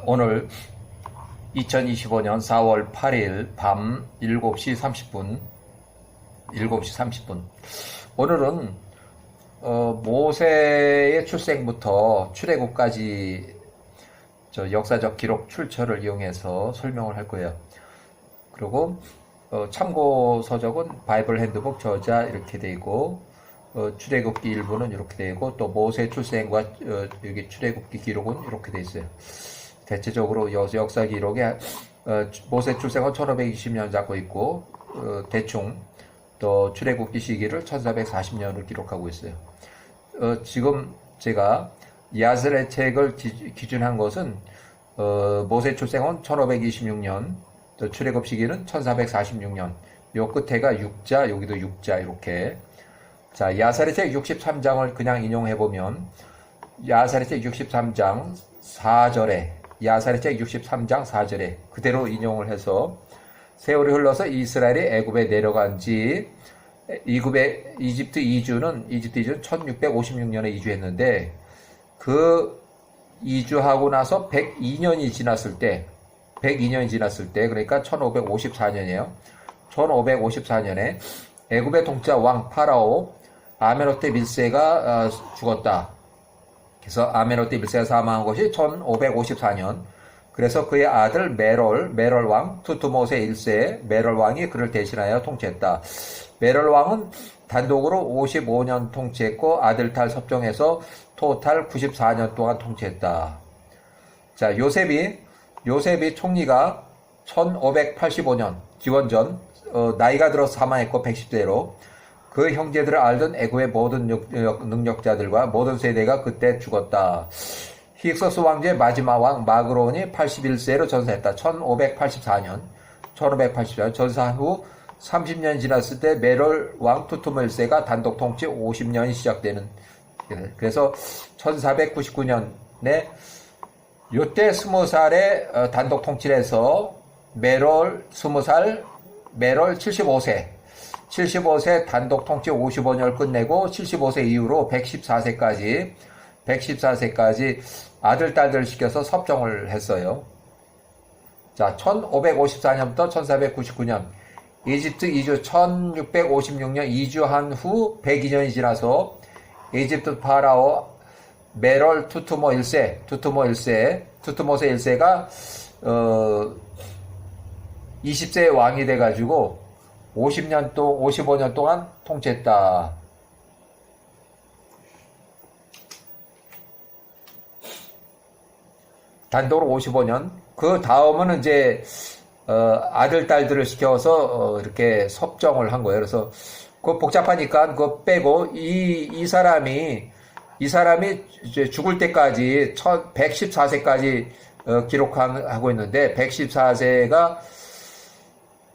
오늘 2025년 4월 8일 밤 7시 30분. 오늘은 모세의 출생부터 출애굽까지 역사적 기록 출처를 이용해서 설명을 할 거예요. 그리고 참고 서적은 바이블 핸드북 저자 이렇게 되어 있고, 출애굽기 일부는 이렇게 되어 있고, 또 모세 출생과 여기 출애굽기 기록은 이렇게 되어 있어요. 대체적으로 역사 기록에 모세 출생은 1520년 잡고 있고, 대충 또 출애굽기 시기를 1440년을 기록하고 있어요. 지금 제가 야스의 책을 기준한 것은 모세 출생은 1526년, 또 출애굽 시기는 1446년. 요 끝에가 6자, 여기도 6자 이렇게. 자, 야살의 책 63장을 그냥 인용해 보면 야살의 책 63장 4절에 야살의 책 63장 4절에 그대로 인용을 해서 세월이 흘러서 이스라엘이 애굽에 내려간 지 이집트 이주는 1656년에 이주했는데 그 이주하고 나서 102년이 지났을 때 그러니까 1554년이에요. 1554년에 애굽의 통치자 왕 파라오 아메노테 밀세가 죽었다. 그래서 아메노테 밀세가 사망한 것이 1554년. 그래서 그의 아들 메롤 왕 투투모세 1세 메롤 왕이 그를 대신하여 통치했다. 메롤 왕은 단독으로 55년 통치했고 아들 딸 섭정해서 토탈 94년 동안 통치했다. 자, 요셉이 총리가 1585년 기원전 나이가 들어 사망했고 110세로 그 형제들을 알던 애굽의 모든 능력자들과 모든 세대가 그때 죽었다. 힉소스 왕조의 마지막 왕 마그론이 81세로 전사했다. 1584년 전사한 후 30년 지났을 때 메롤 왕 투투모 1세가 단독 통치 50년이 시작되는. 그래서 1499년에 요때 20살에 단독 통치를 해서 메롤 20살, 메롤 75세 단독 통치 55년을 끝내고 75세 이후로 114세까지 아들, 딸들을 시켜서 섭정을 했어요. 자, 1554년부터 1499년 이집트 이주 1656년 이주한 후 102년이 지나서 이집트 파라오 메롤 투투모세 1세가 20세의 왕이 돼가지고 55년 동안 통치했다. 단독으로 55년. 그 다음은 이제 아들, 딸들을 시켜서 이렇게 섭정을 한 거예요. 그래서 그거 복잡하니까 그거 빼고 이 사람이 이제 죽을 때까지 114세까지 기록하고 있는데 114세가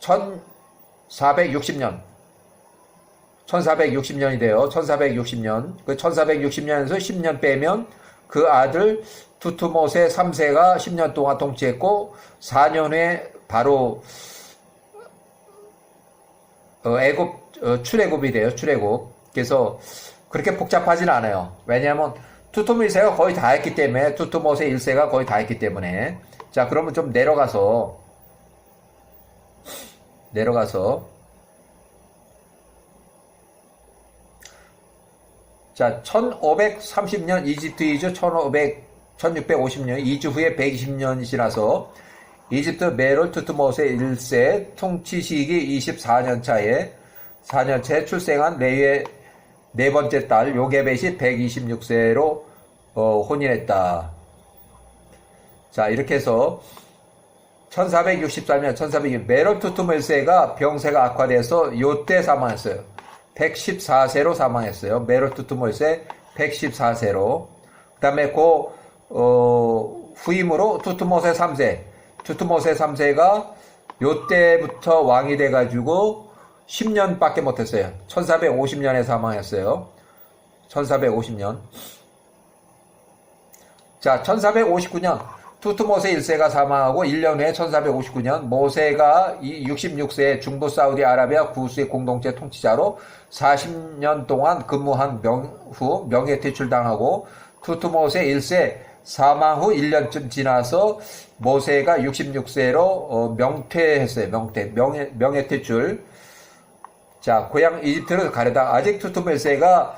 1460년이 돼요. 1460년. 그 1460년에서 10년 빼면 그 아들 투투모세 3세가 10년 동안 통치했고 4년 후에 바로 애굽 출애굽이 돼요. 출애굽. 그래서 그렇게 복잡하진 않아요. 왜냐하면 투투모 1세가 거의 다 했기 때문에 투투모세 1세가 거의 다 했기 때문에. 자, 그러면 좀 내려가서 자, 1530년 이집트 이주 1650년 이주 후에 120년이 지나서 이집트 메롤 투투모세 1세 통치 시기 24년 차에 4년 차에 출생한 레위의 네 번째 딸 요게벳이 126세로 혼인했다. 자, 이렇게 해서 1463년 메롤 투투모 1세가 병세가 악화돼서 요때 사망했어요. 114세로 사망했어요. 메롤 투투모 1세 114세로. 그 다음에 후임으로 투투모세 3세가 요때부터 왕이 돼가지고 10년밖에 못했어요. 1450년에 사망했어요. 1450년. 자, 1459년 투투모세 1세가 사망하고 1년 후에 1459년 모세가 66세의 중부 사우디아라비아 구수의 공동체 통치자로 40년 동안 근무한 후 명예퇴출당하고 투투모세 1세 사망 후 1년쯤 지나서 모세가 66세로 명퇴했어요. 명예퇴출. 자, 고향 이집트로 가려다 아직 투투모세가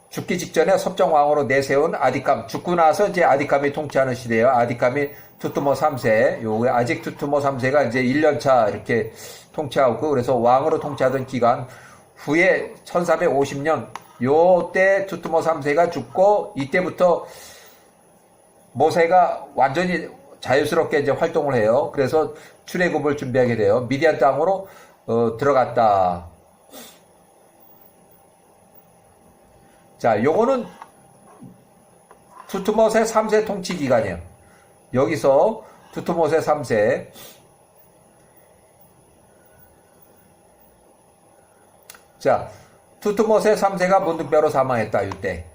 죽기 직전에 섭정왕으로 내세운 아디캄, 죽고 나서 이제 아디캄이 통치하는 시대예요. 아디캄이 투투모 3세, 요게 아직 투투모 3세가 이제 1년차 이렇게 통치하고, 그래서 왕으로 통치하던 기간 후에 1450년 요때 투투모 3세가 죽고, 이때부터 모세가 완전히 자유스럽게 이제 활동을 해요. 그래서 출애굽을 준비하게 돼요. 미디안 땅으로 들어갔다. 자, 요거는 투투모세 3세 통치 기간이에요. 여기서 투투모세 3세. 자, 투투모세 3세가 문둥병으로 사망했다, 이때.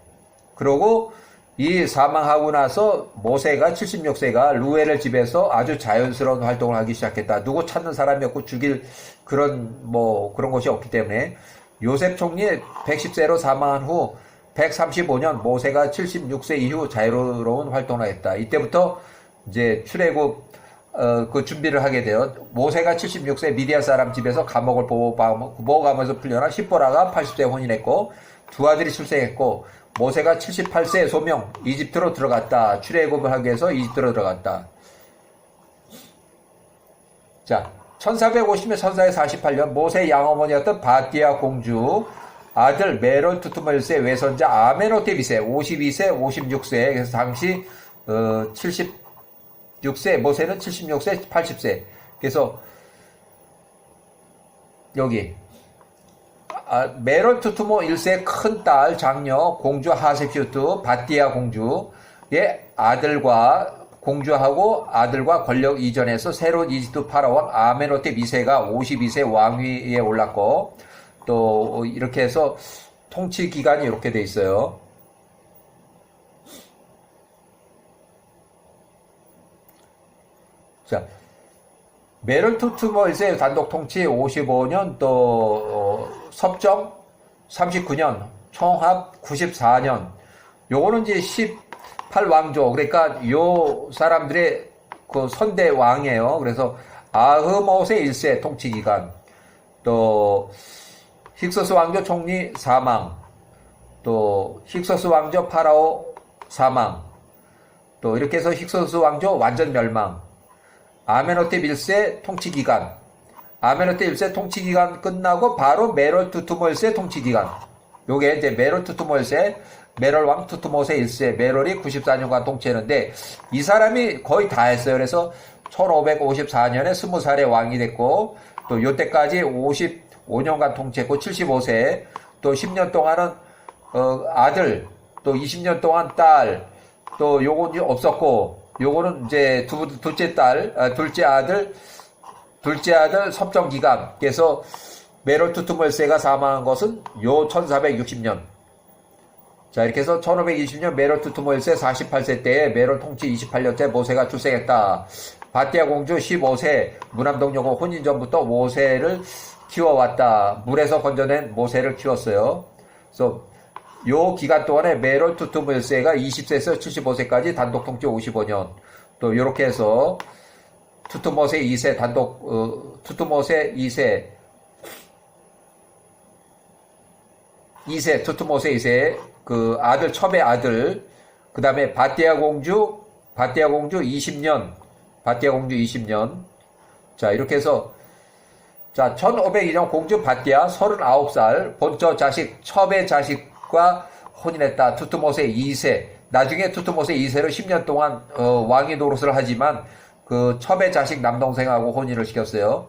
그러고 이 사망하고 나서 모세가 76세가 루엘을 집에서 아주 자연스러운 활동을 하기 시작했다. 누구 찾는 사람이 없고 죽일 그런 것이 없기 때문에. 요셉 총리 110세로 사망한 후 135년 모세가 76세 이후 자유로운 활동을 했다. 이때부터 이제 출애굽 그 준비를 하게 돼요. 모세가 76세 미디안 사람 집에서 감옥을 보호감에서 풀려나 십보라가 80세에 혼인했고 두 아들이 출생했고, 모세가 78세에 소명 이집트로 들어갔다. 출애굽을 하기 위해서 이집트로 들어갔다. 자, 1450년 1448년 모세의 양어머니였던 바띠아 공주 아들 메롤 투투모 1세 외손자 아메노테 2세 52세 56세, 그래서 당시 76세, 모세는 76세 80세. 그래서 여기 메롤 투투모 1세 큰 딸 장녀 공주 하세퓨트 바띠아 공주의 아들과 공주하고 아들과 권력 이전해서 새로운 이집트 파라왕 아메노테 2세가 52세 왕위에 올랐고, 또 이렇게 해서 통치 기간이 이렇게 돼 있어요. 자, 메롤 투투모 1세 단독 통치 55년, 또 섭정 39년, 총합 94년. 요거는 이제 18왕조, 그러니까 요 사람들의 그 선대 왕이에요. 그래서 아흐모세 1세 통치 기간, 또 힉소스 왕조 총리 사망, 또 힉소스 왕조 파라오 사망, 또 이렇게 해서 힉소스 왕조 완전 멸망. 아메노테 1세 통치 기간, 아메노테 1세 통치 기간 끝나고 바로 메롤 투투모 1세 통치 기간. 요게 이제 메롤 투투모 1세, 메롤 왕 투투모세 1세, 메롤이 94년간 통치했는데 이 사람이 거의 다 했어요. 그래서 1554년에 20살에 왕이 됐고, 또 요때까지 55년간 통치했고 75세, 또 10년 동안은 아들, 또 20년 동안 딸, 또 요건 없었고, 요거는 이제 둘째 아들 섭정 기간. 그래서 메롤 투투모 1세가 사망한 것은 요 1460년. 자, 이렇게 해서 1520년 메롤 투투모 1세 48세 때에 메롤 통치 28년째 모세가 출생했다. 바띠아 공주 15세, 무남동녀고 혼인 전부터 모세를 키워왔다. 물에서 건져낸 모세를 키웠어요. 그래서 요 기간 동안에 메롤 투투모 1세가 20세에서 75세까지 단독 통치 55년. 또 요렇게 해서 투투모세 2세 투투모세 2세 투투모세 2세 그 아들, 첩의 아들, 그 다음에 바띠아 공주 20년, 자, 이렇게 해서, 자, 1502년 공주 바띠아 39살, 본처 자식, 첩의 자식과 혼인했다. 투투모세 2세. 나중에 투투모세 2세로 10년 동안, 왕위 노릇을 하지만, 그 첩의 자식 남동생하고 혼인을 시켰어요.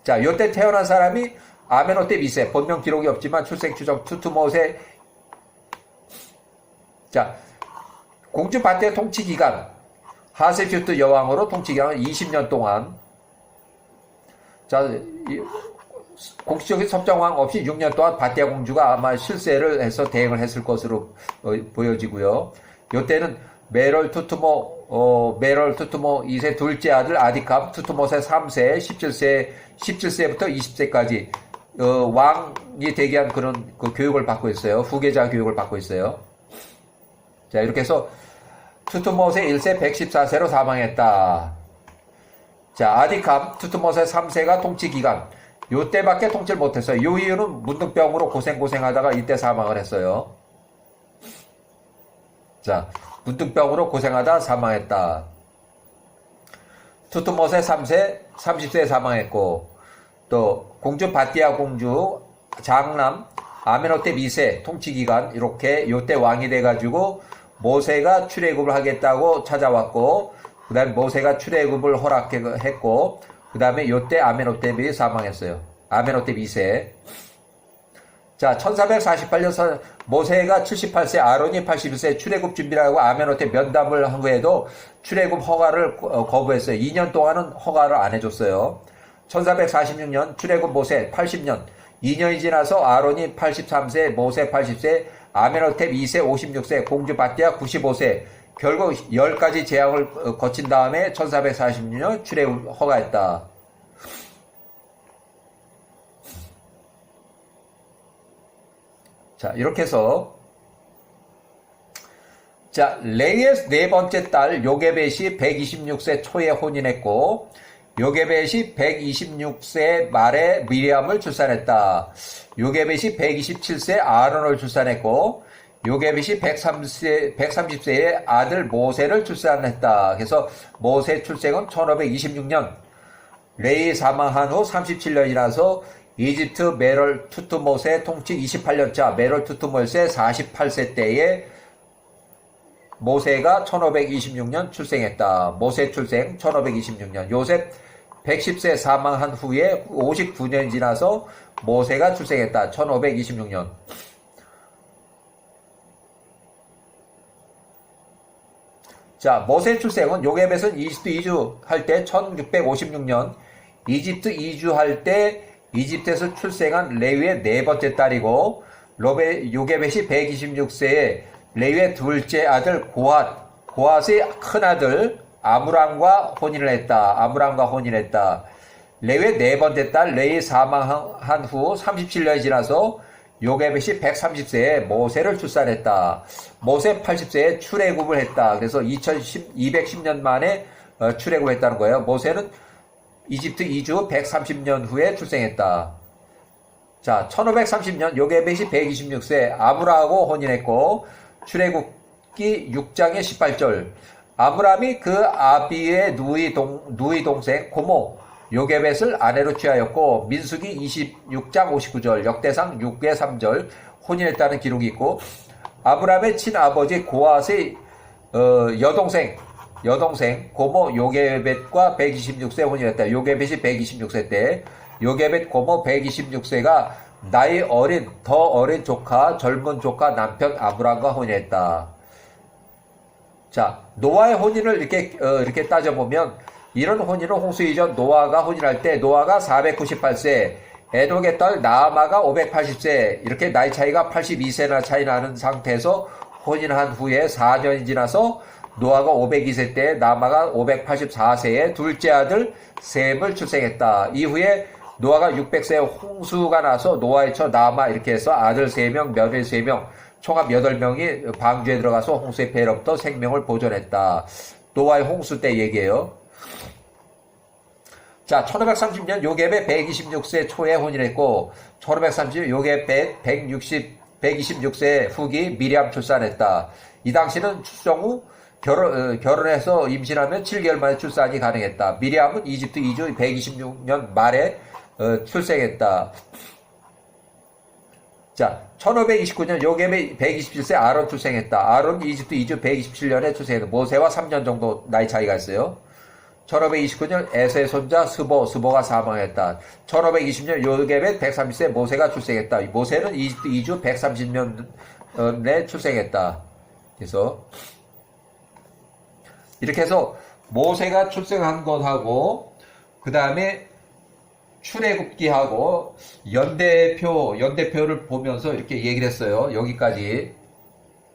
자, 요때 태어난 사람이 아메노테 2세, 본명 기록이 없지만 출생 추정 투투모세. 자, 공주 바띠아 통치 기간, 하세퓨트 여왕으로 통치 기간은 20년 동안. 자, 공식적인 섭정왕 없이 6년 동안 바띠아 공주가 아마 실세를 해서 대행을 했을 것으로 보여지고요. 요때는 메롤 투투모 2세 둘째 아들 아디캄 투투모세 3세 17세부터 20세까지 왕이 되게 한 그런 그 교육을 받고 있어요. 후계자 교육을 받고 있어요. 자, 이렇게 해서 투투모세 1세 114세로 사망했다. 자, 아디캄 투투모세 3세가 통치 기간. 요때밖에 통치를 못했어요. 요 이유는 문둥병으로 고생하다가 이때 사망을 했어요. 자, 문둥병으로 고생하다 사망했다. 투투모세 3세 30세에 사망했고, 또 공주 바띠아 공주 장남 아메노테 2세 통치 기간, 이렇게 요때 왕이 돼가지고 모세가 출애굽을 하겠다고 찾아왔고, 그 다음에 모세가 출애굽을 허락했고, 그 다음에 요때 아메노텝이 사망했어요. 아메노텝 2세. 자, 1448년 모세가 78세, 아론이 81세 출애굽 준비를 하고 아메노텝 면담을 한 후에도 출애굽 허가를 거부했어요. 2년 동안은 허가를 안 해줬어요. 1446년 출애굽 모세 80년, 2년이 지나서 아론이 83세, 모세 80세, 아메노텝 2세 56세, 공주 바띠아 95세, 결국 10가지 재앙을 거친 다음에 1446년 출애굽 허가했다. 자, 이렇게 해서 자, 레이의 네 번째 딸 요게벳이 126세 초에 혼인했고, 요게벳이 126세 말에 미리암을 출산했다. 요게벳이 127세 아론을 출산했고, 요게벳이 130세에 아들 모세를 출산했다. 그래서 모세 출생은 1526년, 레이 사망한 후 37년이라서 이집트 메롤 투투모세 통치 28년차 메롤 투투모세 48세 때에 모세가 1526년 출생했다. 모세 출생 1526년. 요셉 110세 사망한 후에 59년이 지나서 모세가 출생했다. 1526년. 자, 모세 출생은 요게벳은 이집트 이주할 때 1656년, 이집트 이주할 때 이집트에서 출생한 레위의 네 번째 딸이고, 요게벳이 126세에 레위의 둘째 아들 고앗의 큰 아들 아므람과 혼인을 했다. 레위의 네 번째 딸 레위 사망한 후 37년이 지나서 요게벳이 130세에 모세를 출산했다. 모세 80세에 출애굽을 했다. 그래서 210년 만에 출애굽을 했다는 거예요. 모세는 이집트 이주 130년 후에 출생했다. 자, 1530년 요게벳이 126세 아므라하고 혼인했고, 출애굽기 6장의 18절. 아므람이 그 아비의 누이 동생 고모 요게벳을 아내로 취하였고, 민수기 26장 59절, 역대상 6의 3절 혼인했다는 기록이 있고, 아브람의 친아버지 고앗의 여동생 고모 요게벳과 126세 혼인했다. 요게벳이 126세 때 요게벳 고모 126세가 나이 더 어린 조카, 젊은 조카 남편 아브람과 혼인했다. 자, 노아의 혼인을 이렇게 따져보면, 이런 혼인은 홍수 이전 노아가 혼인할 때 노아가 498세, 에녹의 딸 나아마가 580세, 이렇게 나이 차이가 82세나 차이 나는 상태에서 혼인한 후에 4년이 지나서 노아가 502세 때 나아마가 584세에 둘째 아들 셈을 출생했다. 이후에 노아가 600세에 홍수가 나서 노아의 처 나아마 이렇게 해서 아들 3명, 며느리 3명, 총합 8명이 방주에 들어가서 홍수의 폐해로부터 생명을 보존했다. 노아의 홍수 때 얘기예요. 자, 1530년 요게벳 126세 초에 혼인했고, 1530년 요게벳 126세 후기 미리암 출산했다. 이 당시는 출생 후 결혼해서 임신하면 7개월 만에 출산이 가능했다. 미리암은 이집트 이주 126년 말에 출생했다. 자, 1529년 요게벳 127세 아론 출생했다. 아론 이집트 이주 127년에 출생했다. 모세와 3년 정도 나이 차이가 있어요. 1529년 에서의 손자 스보가 사망했다. 1520년 요게벳 130세 모세가 출생했다. 모세는 이집트 이주 130년에 출생했다. 그래서 이렇게 해서 모세가 출생한 것하고, 그 다음에 출애굽기하고 연대표를 보면서 이렇게 얘기를 했어요. 여기까지.